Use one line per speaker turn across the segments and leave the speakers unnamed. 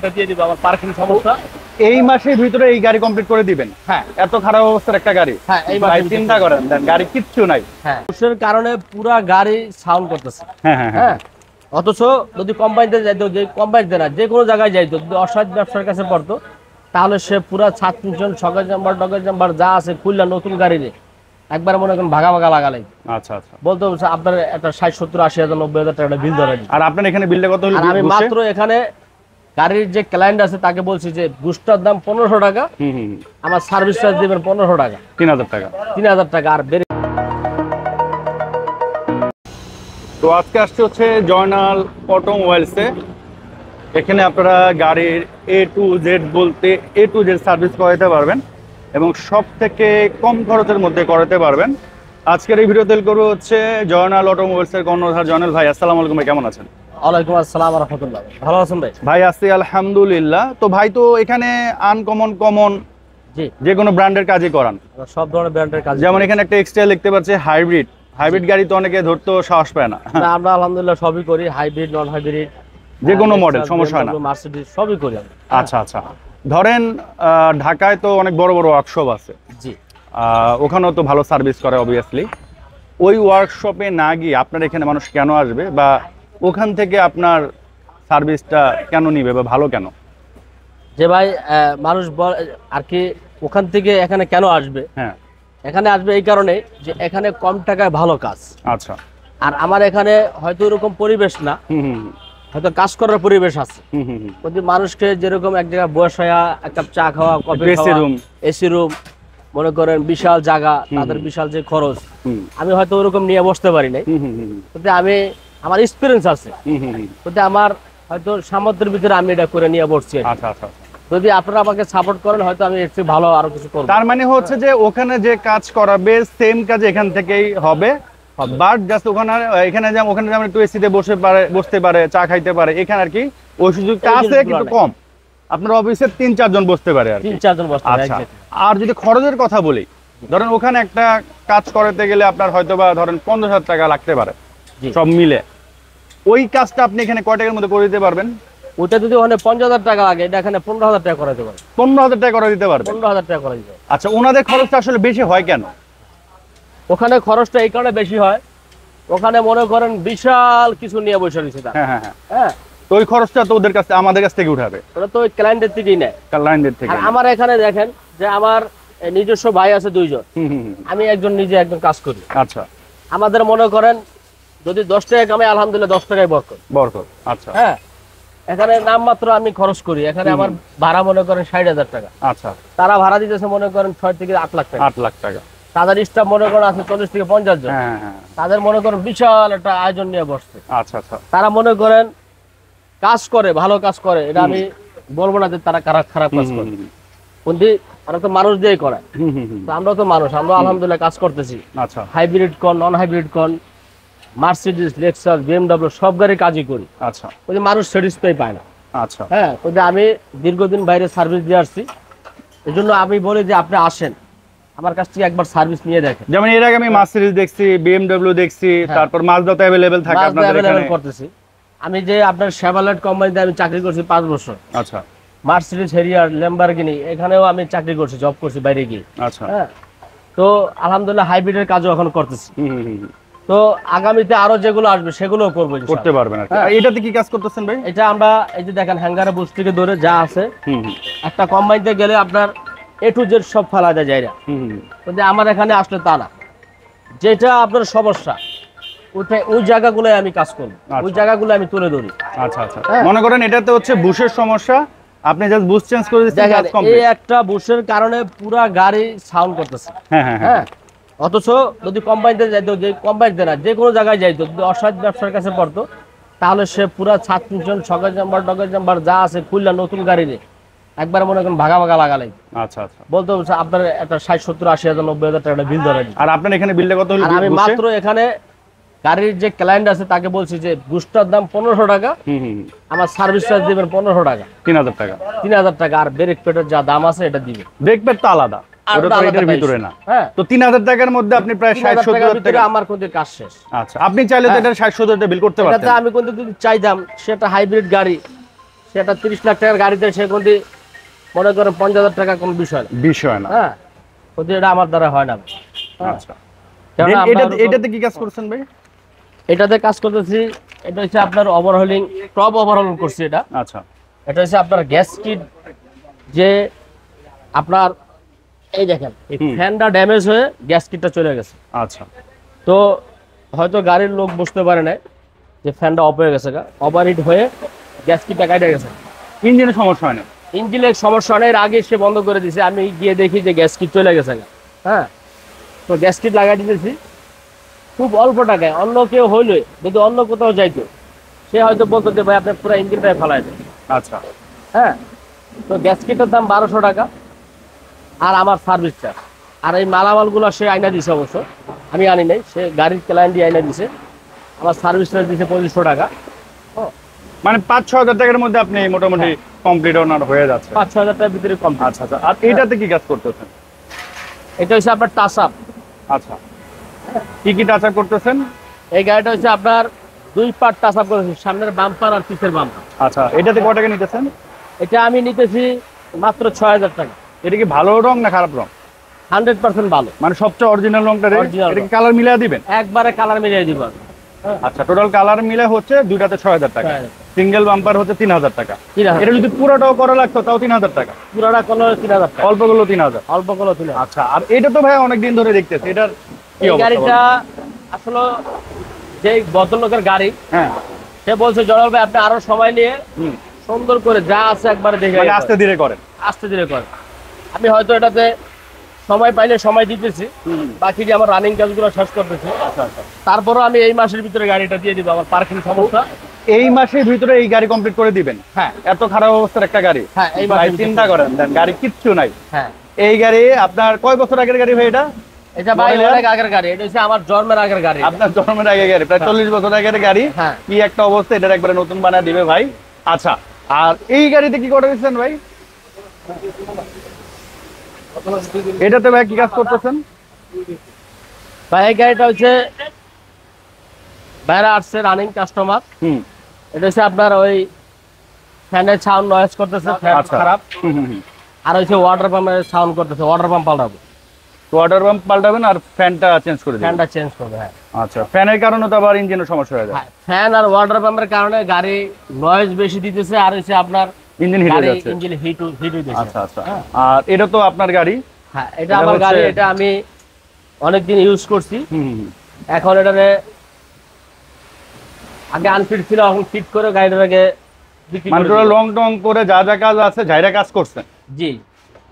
একটা দিয়ে দিব আমার পার্কিং সমস্যা।
এই মাসের ভিতরে এই গাড়ি কমপ্লিট করে দিবেন?
হ্যাঁ।
এত খারাপ অবস্থার একটা গাড়ি?
হ্যাঁ, এই
ভাই চিন্তা করেন, গাড়ি কিচ্ছু নাই।
হ্যাঁ, দোষের কারণে পুরা গাড়ি সাউন্ড করতেছে।
হ্যাঁ হ্যাঁ
হ্যাঁ, অথচ যদি কোম্পানিতে যাইতো, যে কোম্পানিতে না যে কোনো জায়গায় যাইতো, যদি অসৎ ব্যবসার কাছে পড়তো, তাহলে সে পুরা ছাদ পিছন সকেজ নাম্বার ডকেজ নাম্বার যা আছে খুললা নতুন গাড়ি নিয়ে একবার মনে করেন ভাগা ভাগা লাগালাই।
আচ্ছা আচ্ছা,
বলতে আপনার একটা 60-70-80,000 90,000 টাকা বিল ধরে।
আর আপনার এখানে বিলটা কত হলো?
আমি মাত্র এখানে গাড়ির যে ক্লায়েন্ট আছে তাকে বলছি যে বুস্টার দাম 1500 টাকা, আমার সার্ভিস চার্জ দিবেন 1500 টাকা,
3000 টাকা।
3000 টাকা আর বেড়ে।
তো আজকে আসছে হচ্ছে জয়নাল অটোমোবাইলসে। এখানে আপনারা গাড়ির A to Z বলতে A to Z সার্ভিস করাতে পারবেন এবং সব থেকে কম খরচের মধ্যে করাতে পারবেন। আজকের এই ভিডিও তেল করবো হচ্ছে জয়নাল অটোমোবাইলসের কর্ণধার জয়নাল ভাই। আসসালামু আলাইকুম ভাই, কেমন আছেন?
ওয়ালাইকুম আসসালাম ওয়া রাহমাতুল্লাহ। ভালো আছেন ভাই?
ভাই আছি আলহামদুলিল্লাহ। তো ভাই তো এখানে আনকমন কমন
জি
যে কোনো ব্র্যান্ডের কাজই করান?
সব ধরনের ব্র্যান্ডের কাজ।
যেমন এখানে একটা এক্সটাইল দেখতে পাচ্ছি হাইব্রিড গাড়ি তো অনেকে ধরতেও সাহস পায় না।
আমরা আলহামদুলিল্লাহ সবই করি, হাইব্রিড নন হাইব্রিড
যে কোনো মডেল, সমস্যা হয় না।
মার্সিডিজ সবই করি আমরা।
আচ্ছা আচ্ছা, ধরেন ঢাকায় তো অনেক বড় বড় ওয়ার্কশপ আছে,
জি
ওখানেও তো ভালো সার্ভিস করে অবভিয়াসলি। ওই ওয়ার্কশপে না গিয়ে আপনার এখানে মানুষ কেন আসবে, বা ওখান থেকে আপনার সার্ভিসটা কেন নিবে, বা ভালো কেন?
যে ভাই মানুষ আর কি ওখান থেকে এখানে কেন আসবে?
হ্যাঁ,
এখানে আসবে এই কারণে যে এখানে কম টাকায় ভালো কাজ।
আচ্ছা।
আর আমার এখানে হয়তো এরকম পরিবেশ না, হয়তো কাজ করার পরিবেশ আছে। যদি মানুষকে যেরকম এক জায়গায় বসায়া এক কাপ চা খাওয়া, কফি খাওয়া, এসি রুম মনে করেন বিশাল জায়গা, তাদের বিশাল যে খরচ, আমি হয়তো ওরকম নিয়ে বসতে পারি নাই। কিন্তু আমার এক্সপিরিয়েন্স আছে, কিন্তু আমার হয়তো সামর্থ্যের ভিতরে আমি এটা করে নিয়ে বসছি।
আচ্ছা আচ্ছা,
যদি আপনারা আমাকে সাপোর্ট করেন হয়তো আমি এর চেয়ে ভালো আরো কিছু করব।
তার মানে হচ্ছে যে ওখানে যে কাজ করাবে সেম কাজ এখান থেকেই হবে, বাট জাস্ট এখানে যেমন একটু এসিতে বসতে পারে, চা খাইতে পারে, এখানে আর কি ওই সুযোগটা আছে কিন্তু কম। আপনার অফিসে 3-4 জন বসতে পারে আর
3-4 জন বসতে পারে।
আচ্ছা, আর যদি খরচের কথা বলি, ধরেন ওখানে একটা কাজ করতে গেলে আপনার হয়তোবা ধরেন 50,000 টাকা লাগতে পারে সব মিলে। ওই কাজটা আপনি এখানে কয় টাকার মধ্যে করে দিতে পারবেন?
ওটা যদি ওখানে 50,000 টাকা লাগে, এটা এখানে 15,000 টাকা করে দিতে পারবে।
15,000 টাকা করে দিতে পারবে?
15,000 টাকা করে দিতে পারবে।
আচ্ছা, ওনাদের খরচটা আসলে বেশি হয় কেন?
ওখানে খরচটা এই কারণে বেশি হয়, ওখানে মনে করেন বিশাল কিছু নিয়ে বসে রয়েছে।
হ্যাঁ, তো ওই খরচটা তো ওদের কাছে আমাদের কাছ থেকে উঠাবে,
ওরা তো ওই ক্লায়েন্টের থেকেই নেয়,
ক্লায়েন্টের থেকে।
আর আমার এখানে দেখেন যে আমার নিজস্ব ভাই আছে 2 জন, আমি নিজে একজন কাজ করি।
আচ্ছা,
আমাদের মনে করেন যদি 10 টাকা কামাই, আলহামদুলিল্লাহ 10 টাকায় বরকত।
আচ্ছা,
হ্যাঁ, এখানে নামমাত্র আমি খরচ করি। এখানে আমার ভাড়া মনে করেন 60,000 টাকা।
আচ্ছা,
তারা ভাড়া দিতেছে মনে করেন 6 থেকে 8 লাখ টাকা।
8 লাখ টাকা।
তাদের স্টাফ মনে করেন আছে 40 থেকে 50 জন। তাদের মনে করেন বিশাল একটা আয়োজন নিয়ে বসছে।
আচ্ছা আচ্ছা,
তারা মনে করেন কাজ করে, ভালো কাজ করে, এটা আমি বলবো না যে তারা খারাপ কাজ করে, কিন্তু তারা তো মানুষ দিয়েই করে। আমরা তো মানুষ, আমরা আলহামদুলিল্লাহ কাজ করতেছি।
আচ্ছা,
হাইব্রিড কোন নন হাইব্রিড কোন মার্সিডিজ লেক্সাস BMW সব গাড়ি কাজই করি।
আচ্ছা,
ওই মানুষ স্যাটিসফাই পায় না।
আচ্ছা,
হ্যাঁ, ওই আমি দীর্ঘদিন বাইরে সার্ভিস দিয়ে আসছি, এই জন্য আমি বলি যে আপনি আসেন আমার কাছ থেকে একবার সার্ভিস নিয়ে দেখেন।
যেমন এর আগে আমি মার্সিডিজ দেখছি, BMW দেখছি, তারপর মাজদা তো अवेलेबल থাকে আপনাদের এখানে
করতেছি। আমি যে আপনার শেভরলেট কোম্পানিতে আমি চাকরি করছি 5 বছর।
আচ্ছা,
মার্সিডিজ হেরিয়ার ল্যাম্বরগিনি এখানেও আমি চাকরি করছি, জব করছি বাইরে গিয়ে।
আচ্ছা,
হ্যাঁ, তো আলহামদুলিল্লাহ হাইব্রিডের কাজও এখন করতেছি। তো আগামীতে আরো যেগুলো আসবে সেগুলোও করবো,
করতে পারবেন আর কি। এটাতে কি কাজ করতেছেন ভাই?
এটা আমরা এই যে দেখেন হ্যাঙ্গারে বুশ থেকে ধরে যা আছে, একটা কোম্পানিতে গেলে আপনার A to Z সব ফেলা যায় না, কিন্তু আমার এখানে আসলে তা না। যেটা আপনার সমস্যা ওই জায়গাগুলো আমি কাজ করবো, ওই জায়গাগুলো আমি তুলে ধরি।
আচ্ছা আচ্ছা, মনে করেন এটাতে হচ্ছে বুশের সমস্যা, আপনি জাস্ট বুশ চেঞ্জ করে দিচ্ছেন, কাজ কমপ্লিট।
এই একটা বুশের কারণে পুরা গাড়ি সাউন্ড করতেছে। হ্যাঁ, অথচ যদি কোম্পানিতে যাইতো, যে কোম্পানিতে না যে কোনো জায়গায় যাইতো, যদি অসৎ ব্যবসার কাছে পড়তো, তাহলে সে পুরা ছাদ পিছন সকেজ নাম্বার ডকেজ নাম্বার যা আছে খুললা নতুন গাড়ি নিয়ে একবার মনে করেন ভাগা ভাগা লাগালাই।
আচ্ছা আচ্ছা,
বলতে আপনার একটা 60-70-80,000 90,000 টাকা বিল ধরে।
আর আপনার এখানে বিলটা কত হলো?
আমি মাত্র এখানে গাড়ির যে ক্লায়েন্ট আছে তাকে বলছি যে বুস্টার দাম 1500 টাকা, আমার সার্ভিস চার্জ দিবেন 1500 টাকা,
3000 টাকা।
3000 টাকা, আর ব্রেক প্যাডের যা দাম আছে এটা দিবে।
ব্রেক প্যাড তো আলাদা, ওটা তো এটার ভিতরে না। হ্যাঁ, তো 3000 টাকার মধ্যে আপনি প্রায় 60-70,000 টাকা
আমার কোন কাজ শেষ।
আচ্ছা, আপনি চাইলে তো এটা 60-70,000 টাকা বিল করতে পারতেন।
এটা আমি কিন্তু যদি চাইতাম সেটা হাইব্রিড গাড়ি, সেটা 30 লাখ টাকার গাড়িতে সে কিন্তু মনে করেন 50,000 টাকা কোনো বিষয় না।
বিষয় না।
হ্যাঁ, কিন্তু এটা আমার দ্বারা হয় না।
আচ্ছা,
কেননা
এটাতে কি কাজ করছেন ভাই?
এটাতে কাজ করতেছি, এটা হচ্ছে আপনার ওভারহলিং, টপ ওভারহলিং করছি এটা।
আচ্ছা,
এটা হচ্ছে আপনার গ্যাস কিট, যে আপনার এই দেখেন এই ফ্যানটা ড্যামেজ হয়ে গ্যাস কিটটা চলে গেছে।
আচ্ছা,
তো হয়তো গাড়ির লোক বুঝতে পারে না যে ফ্যানটা অফ হয়ে গেছে, ওভারহিট হয়ে গ্যাস কিটটা কাটে গেছে।
ইঞ্জিনের সমস্যা হয় না?
ইঞ্জিনের সমস্যা নেই, এর আগে সে বন্ধ করে দিয়েছে, আমি গিয়ে দেখি যে গ্যাস কিট চলে গেছে। হ্যাঁ, তো গ্যাস কিট লাগাই দিতেছি খুব অল্প টাকায়। অন্য কেউ হইলে যদি অন্য কোথাও যাইতো, সে হয়তো বলতো যে ভাই আপনার পুরো ইঞ্জিনটাই ফেলাই দেয়।
আচ্ছা,
হ্যাঁ, তো গ্যাস কিটের দাম 1200 টাকা, আর আমার সার্ভিস চার্জ, আর এই মালামালগুলো সে আইনা দিছে, অবশ্য আমি আনি নাই, সে গাড়ির ক্লায়েন্ট আইনা দিছে। আমার সার্ভিস চার্জ দিছে 2500 টাকা।
মানে 5-6 হাজার টাকার মধ্যে আপনি মোটামুটি কমপ্লিট ওনার হয়ে যাচ্ছে।
5-6 হাজার টাকার ভিতরে কম।
আচ্ছা আচ্ছা, আর এটাতে কি কাজ করতেছেন?
এটা হচ্ছে আপনার টাচ আপ।
আচ্ছা, কি কি টাচ আপ করতেছেন?
এই গাড়িটা হচ্ছে আপনার 2 পার্ট টাচ আপ করেছি, সামনের বাম্পার আর পিছের বাম্পার।
আচ্ছা, এটাতে কত টাকা নিতেছেন?
এটা আমি নিতেছি মাত্র 6,000 টাকা।
এটা কি ভালো রং না খারাপ রং?
100% ভালো,
মানে সবচেয়ে অরিজিনাল রংটা
Original
এটা কি কালার মিলিয়ে দিবেন?
একবারে কালার মিলিয়ে দিব।
আচ্ছা, টোটাল কালার মিলে হচ্ছে দুইটাতে 6,000 টাকা,
6,000
সিঙ্গেল বাম্পার হচ্ছে 3,000 টাকা।
3,000
এটা যদি পুরোটাও করা লাগতো তাও 3,000 টাকা,
পুরোটা কলর 3,000 টাকা,
অল্পগুলো 3,000।
অল্প কলর 3,000।
আচ্ছা, আর এটা তো ভাই অনেকদিন ধরে দেখতেছি, এটার কি
এই
অবস্থা
গাড়িটা
বলেন?
আসলে যে ভদ্রলোকের গাড়ি,
হ্যাঁ,
সে বলছে জলাল ভাই আপনি আরো সময় নিয়ে সুন্দর করে যা আছে একবারে দেখে
মানে আস্তে ধীরে করেন।
আস্তে ধীরে করেন। আমি হয়তো এটাতে সময় পাইলে সময় দিতেছি, বাকি যে আমার রানিং কাজগুলো শেষ করতেছি।
আচ্ছা আচ্ছা,
তারপরও আমি এই মাসের ভিতরে গাড়িটা দিয়ে দিব, আমার পার্কিং সমস্যা।
এই মাসের ভিতরে এই গাড়ি কমপ্লিট করে দিবেন?
হ্যাঁ,
এত খারাপ অবস্থার একটা গাড়ি?
হ্যাঁ, এই
ভাই
মাসের ভিতরে।
চিন্তা করেন, দেন গাড়ি কিচ্ছু নাই।
হ্যাঁ,
এই গাড়ি আপনার কয় বছর আগের গাড়ি ভাই? এটা
এটা ভাই
Model year?
অনেক আগের গাড়ি, এটা হচ্ছে আমার জন্মের আগের গাড়ি।
আপনার জন্মের আগে গাড়ি, প্রায় 40 বছর আগের গাড়ি।
হ্যাঁ,
কি একটা অবস্থা, এটার একবারে নতুন বানায় দিবে ভাই। আচ্ছা, আর এই গাড়িতে কি করে দিচ্ছেন ভাই? এটাতে ভাই কি কাজ করতেছেন?
ভাই এই গাড়িটা হচ্ছে বাইরে আসছে রানিং কাস্টমার। এটা হচ্ছে আপনার ওই ফ্যানের সাউন্ড নয়েজ করতেছে, ফ্যান
আচ্ছা,
খারাপ। আর হচ্ছে ওয়াটার পাম্পের সাউন্ড করতেছে, ওয়াটার পাম্প পাল্টাবো।
ওয়াটার পাম্প পাল্টাবেন আর ফ্যানটা চেঞ্জ করে দিবেন?
ফ্যানটা চেঞ্জ করবে। হ্যাঁ,
আচ্ছা, ফ্যানের কারণে তো আবার ইঞ্জিনের সমস্যা হয়ে যায়।
ফ্যান আর ওয়াটার পাম্পের কারণে গাড়ি নয়েজ বেশি দিতেছে, আর হচ্ছে আপনার
ইঞ্জিন হিট হয়ে যাচ্ছে।
ইঞ্জিন হিট হইতেছে।
আচ্ছা আচ্ছা, আর এটা তো আপনার গাড়ি?
হ্যাঁ, এটা আমার গাড়ি, এটা আমি অনেকদিন ইউজ করছি। এখন এটারে আগে আনফিট ছিল, এখন ফিট করে গাড়িটাকে বিক্রি
মানে
করে
টোটাল
দিলাম।
লং টং করে যা যা কাজ আছে ঝাইরা কাজ করছেন?
জি,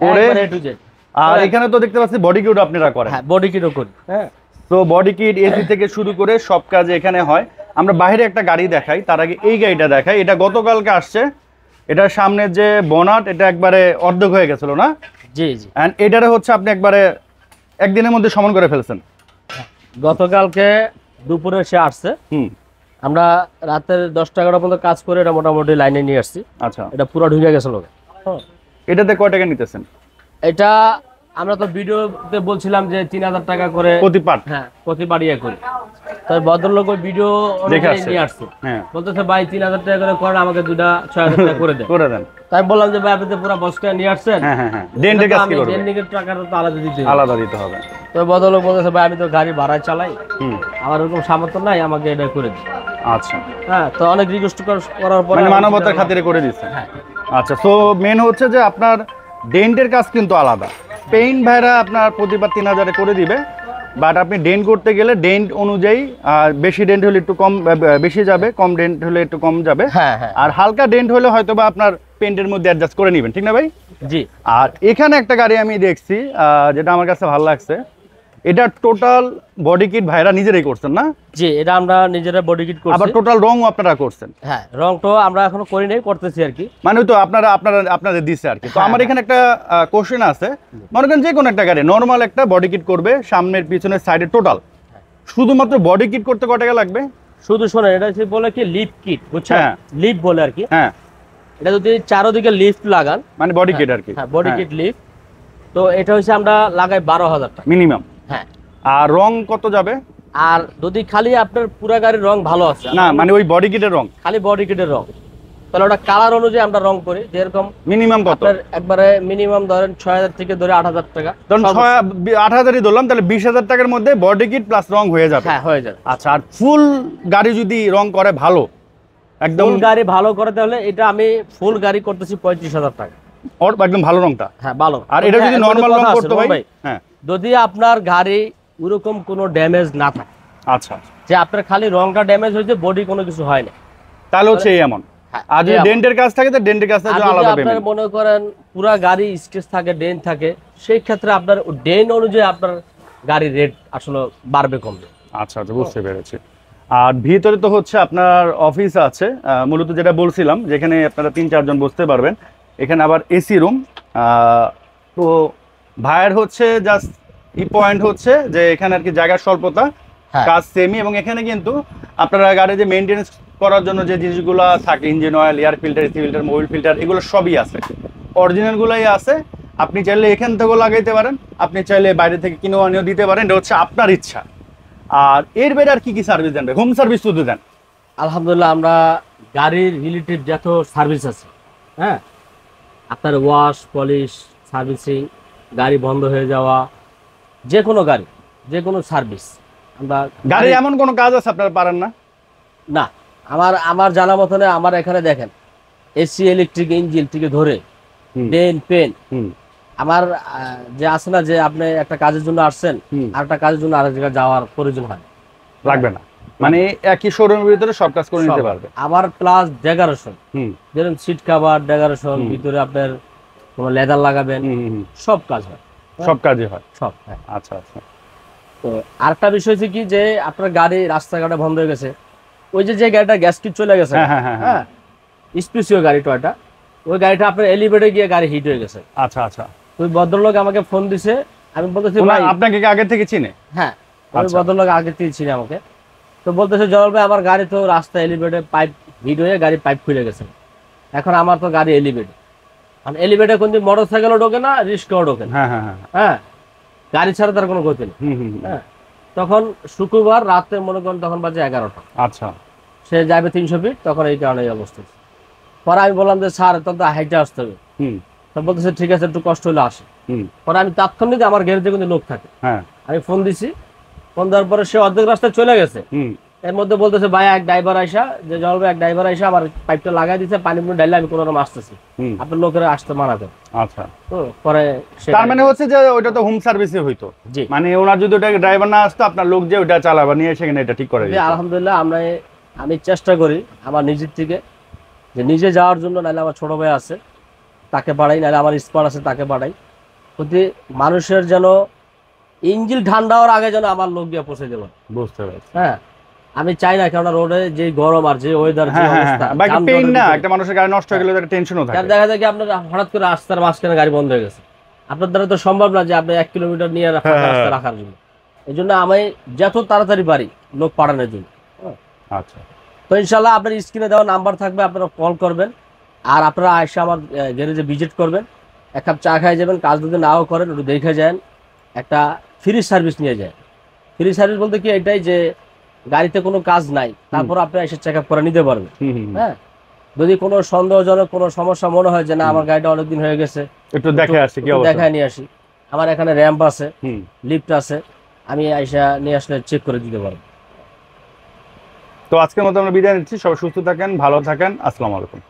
করে
একবারে A to Z।
আর এখানে তো দেখতে পাচ্ছি বডি কিট আপনারা করেন?
হ্যাঁ, বডি কিটও করি। হ্যাঁ,
তো বডি কিট এসি থেকে শুরু করে সব কাজ এখানে হয়। আমরা বাইরে একটা গাড়ি দেখাই, তার আগে এই গাড়িটা দেখাই। এটা গতকালকে আসছে, এটার সামনে যে বনাট এটা একবারে অর্ধেক হয়ে গেছিল না?
জি জি।
এন্ড এটারে হচ্ছে আপনি একবারে একদিনের মধ্যে সমান করে ফেলছেন?
গতকালকে দুপুরে সে আসছে, আমরা রাতের 10-11 পর্যন্ত কাজ করে এটা মোটামুটি লাইনে নিয়ে আসছি।
আচ্ছা,
এটা পুরো ঢুকে গেছিল।
এটাতে কয় টাকা নিতেছেন?
এটা আমরা তো ভিডিওতে বলছিলাম যে 3,000 টাকা করে
প্রতি পার্ট?
হ্যাঁ, প্রতি বাড়িয়ে করি। তাই ভদ্রলোক ওই ভিডিও
দেখে
অনুযায়ী
আসছে?
নিয়ে আসছে,
হ্যাঁ,
বলতেছে ভাই 3,000 টাকা করে করেন, আমাকে দুটা 6,000 টাকা করে দেন।
করে দেন।
তাই বললাম যে ভাই আপনি তো পুরো বস্তা নিয়ে আসছেন,
হ্যাঁ হ্যাঁ হ্যাঁ, ডেন্টের কাজ কি করবে?
ডেন্টিংয়ের টাকাটা তো আলাদা দিতে হবে।
আলাদা দিতে হবে।
তো ভদ্রলোক বলতেছে ভাই আমি তো গাড়ি ভাড়ায় চালাই, আমার ওরকম সামর্থ্য নাই, আমাকে এটা করে দিন।
আচ্ছা,
হ্যাঁ, তো অনেক রিকোয়েস্ট করার পরে
মানে মানবতার খাতিরে করে দিচ্ছেন?
হ্যাঁ।
আচ্ছা, তো মেন হচ্ছে যে আপনার ডেন্টের কাজ কিন্তু আলাদা। পেইন্ট ভাইরা আপনার প্রতিবার 3,000 করে দিবে, বাট আপনি ডেন্ট করতে গেলে ডেন্ট অনুযায়ী বেশি ডেন্ট হলে একটু কম বেশি যাবে, কম ডেন্ট হলে একটু কম যাবে।
হ্যাঁ হ্যাঁ,
আর হালকা ডেন্ট হলে হয়তো বা আপনার পেইন্টের মধ্যে অ্যাডজাস্ট করে নেবেন, ঠিক না ভাই?
জি।
আর এখানে একটা গাড়ি আমি দেখছি যেটা আমার কাছে ভালো লাগছে, এটা টোটাল বডি কিট ভাইরা নিজেরাই করছেন না?
জি, এটা আমরা নিজেরা বডি কিট করছি।
আবার টোটাল রংও আপনারা করছেন?
হ্যাঁ, রংটো আমরা এখনো করি নাই, করতেছি আর কি।
মানে তো আপনাদের দিচ্ছে আর কি। তো
হ্যাঁ,
আমার এখানে একটা কোশ্চেন আছে, মনে করেন যে কোনো একটা গাড়ি নর্মাল একটা বডি কিট করবে, সামনের পিছনের সাইডে টোটাল শুধুমাত্র বডি কিট করতে কত টাকা লাগবে?
শুধু শোনেন, এটা হচ্ছে বলে কি লিপ কিট, বুঝছেন?
হ্যাঁ।
লিপ বলে আর কি।
হ্যাঁ,
এটা যদি চারোদিকে লিফট লাগান,
মানে বডি কিট আর কি।
হ্যাঁ, বডি কিট লিফট, তো এটা হচ্ছে আমরা লাগাই 12,000 টাকা
মিনিমাম।
হ্যাঁ,
আর রং কত যাবে?
আর যদি খালি আপনার পুরা গাড়ির রং ভালো আছে,
না মানে ওই বডি কিটের রং?
খালি বডি কিটের রং তাহলে ওটা কালার অনুযায়ী আমরা রং করি, যেরকম
মিনিমাম কত?
আপনার একবারে মিনিমাম ধরেন 6000 থেকে ধরে 8000 টাকা।
ধরুন 8,000ই ধরলাম, তাহলে 20,000 টাকার মধ্যে বডি কিট প্লাস রং হয়ে যাবে।
হ্যাঁ হয়ে যাবে।
আচ্ছা, আর ফুল গাড়ি যদি রং করে ভালো, একদম
ফুল গাড়ি ভালো করতে হলে এটা আমি ফুল গাড়ি করতেছি 35,000 টাকা,
একদম ভালো রংটা।
হ্যাঁ ভালো।
আর এটা যদি
হ্যাঁ,
নরমাল রং
কথা আছে,
করতে
রোহন
ভাই? হ্যাঁ
যদি আপনার গাড়ি ওরকম কোনো ড্যামেজ না থাকে,
আচ্ছা,
যে আপনার খালি রংটা ড্যামেজ হয়েছে, বডি কোনো কিছু হয় না,
তাহলে হচ্ছে এই এমন।
হ্যাঁ,
আর যদি
এমন।
ডেন্টের কাজ থাকে তো ডেন্টের কাজটা
আর
জন্য
যদি
আলাদা
আপনার
পেমেন্ট।
মনে করেন পুরা গাড়ি স্কেচ থাকে, ডেন থাকে, সেই ক্ষেত্রে আপনার ডেন অনুযায়ী আপনার গাড়ির রেট আসলে বাড়বে কমবে।
আচ্ছা আচ্ছা, বুঝতে পেরেছি। আর ভিতরে তো হচ্ছে আপনার অফিস আছে, মূলত যেটা বলছিলাম, যেখানে আপনারা 3-4 জন বসতে পারবেন। এখানে আবার এসি রুম। তো ভাইয়ের হচ্ছে জাস্ট পয়েন্ট হচ্ছে যে এখানে আর কি জায়গার স্বল্পতা,
হ্যাঁ।
কাজ সেমি, এবং এখানে কিন্তু আপনারা গাড়ি যে মেনটেনেন্স করার জন্য যে জিনিসগুলো থাকে, engine oil, air filter, AC filter, Mobil filter, এগুলো সবই আছে, অরিজিনালগুলোই আছে। আপনি চাইলে এখান থেকেও লাগাইতে পারেন, আপনি চাইলে বাইরে থেকে কিনে আনিয়েও দিতে পারেন, এটা হচ্ছে আপনার ইচ্ছা। আর এর বাইরে আর কি কি সার্ভিস দেন? হোম সার্ভিস শুধু দেন?
আলহামদুলিল্লাহ, আমরা গাড়ির রিলেটেড যত সার্ভিস আছে, হ্যাঁ, আপনার ওয়াশ, পলিশ, সার্ভিসিং, গাড়ি বন্ধ হয়ে যাওয়া, যে কোনো গাড়ি, যে কোনো সার্ভিস আমরা।
গাড়ির এমন কোনো কাজ আছে আপনারা পারেন না?
না, আমার জানা মতনে আমার এখানে দেখেন এসি, ইলেকট্রিক, ইঞ্জিন থেকে ধরে ডেন, পেন, আমার যে আছে না, যে আপনি একটা কাজের জন্য আসছেন, আর একটা কাজের জন্য আরেক জায়গায় যাওয়ার প্রয়োজন হয়,
লাগবে না, মানে একই শোরুমের ভিতরে সব কাজ করে নিতে
সব।
পারবে।
আমার প্লাস ডেকোরেশন, যেরকম সিট কভার, ডেকোরেশন, ভিতরে আপনার কোনো লেদার লাগাবেন, সব কাজ হয়,
সব কাজই হয়
সব। হ্যাঁ।
আচ্ছা আচ্ছা।
তো আরেকটা বিষয় হচ্ছে কি, যে আপনার গাড়ি রাস্তাঘাটে বন্ধ হয়ে গেছে, ওই যে গাড়িটা গ্যাস কিট চলে গেছে, হ্যাঁ, স্পেসিও গাড়ি টয়টা, ওই গাড়িটা আপনার এলিভেটরে গিয়ে গাড়ি হিট হয়ে গেছে।
আচ্ছা আচ্ছা।
ওই ভদ্রলোক আমাকে ফোন দিছে, আমি বলতেছি ভাই,
আপনাকে কি আগে থেকে চিনে?
হ্যাঁ, ওই
আচ্ছা।
ভদ্রলোক আগে থেকে চিনে আমাকে। তো বলতেছে জল ভাই, আমার গাড়ি তো রাস্তা এলিভেটরে পাইপ হিট হয়ে গাড়ি পাইপ খুলে গেছে, এখন আমার তো গাড়ি এলিভেটে, মানে এলিভেটে কোন মোটর সাইকেলও ঢোকে না, রিস্কও ঢোকে না,
হ্যাঁ হ্যাঁ হ্যাঁ।
হ্যাঁ, গাড়ি ছাড়া তার কোনো গতি নেই। হ্যাঁ, তখন শুক্রবার রাতে মনে করেন তখন বাজে 11টা,
আচ্ছা।
সে যাবে 300 ফিট, তখন এই কারণে এই অবস্থা। পরে আমি বললাম যে স্যার, তখন তো হাইটে আসতে হবে। তো বলতেছে ঠিক আছে, একটু কষ্ট হলে আসে। পরে আমি তাৎক্ষণিক, আমার গ্যারেজে কিন্তু লোক থাকে, আমি ফোন দিছি, ফোন দেওয়ার পরে সে অর্ধেক রাস্তায় চলে গেছে। এর মধ্যে বলতেছে ভাই, এক ড্রাইভার আইসা, যে জলবে এক ড্রাইভার আইসা আমার পাইপটা লাগাই দিচ্ছে, পানি পুনি ডাইলে আমি কোনো রকম আসতেছি, আপনার লোকেরা আসতে মানা করে।
আচ্ছা।
তো পরে
তার মানে হচ্ছে যে ওইটা তো হোম সার্ভিসে হইতো,
জি,
মানে ওনার যদি ওটা ড্রাইভার না আসতো, আপনার লোক যে ওটা চালাবা নিয়ে সেখানে এটা ঠিক করে দিত।
আলহামদুলিল্লাহ, আমি চেষ্টা করি আমার নিজের থেকে, যে নিজে যাওয়ার জন্য, নাহলে আমার ছোট ভাই আছে তাকে বাড়াই, নাহলে আমার স্পার আছে তাকে বাড়াই, প্রতি মানুষের যেন ইঞ্জিন ঠান্ডা হওয়ার আগে যেন আমার লোক গিয়ে পৌঁছে দেব।
বুঝতে পারছি।
হ্যাঁ, আমি চাই না, কারণ রোডে যে গরম আর যে ওয়েদার, যে অবস্থা,
পেইন না, একটা মানুষের গাড়ি নষ্ট হয়ে গেলে একটা টেনশনও থাকে।
দেখা যায় কি আপনার হঠাৎ করে রাস্তার মাঝখানে গাড়ি বন্ধ হয়ে গেছে, আপনার দ্বারা তো সম্ভব না যে আপনি 1 কিলোমিটার নিয়ে রাস্তা রাখার জন্য। এই জন্য আমি যত তাড়াতাড়ি পারি লোক পাঠানোর জন্য।
আচ্ছা।
তো ইনশাল্লাহ আপনার স্ক্রিনে দেওয়া নাম্বার থাকবে, আপনারা কল করবেন, আর আপনারা এসে আমার গ্যারেজে ভিজিট করবেন, এক কাপ চা খাই যাবেন, কাজ যদি নাও করেন একটু দেখে যান, একটা ফ্রি সার্ভিস নিয়ে যায়। ফ্রি সার্ভিস বলতে কি এটাই, যে গাড়িতে কোনো কাজ নাই, তারপর আপনি এসে চেক আপ করে নিতে পারবেন। হ্যাঁ, যদি কোনো সন্দেহজনক কোনো সমস্যা মনে হয় যে না আমার গাড়িটা অনেকদিন হয়ে গেছে,
একটু দেখে আসি, কি অবস্থা,
দেখায় নিয়ে আসি, আমার এখানে র্যাম্প আছে, লিফট আছে, আমি এসে নিয়ে আসলে চেক করে দিতে পারবো।
তো আজকের মতো আমরা বিদায় নিচ্ছি, সবাই সুস্থ থাকেন, ভালো থাকেন, আসসালামু আলাইকুম।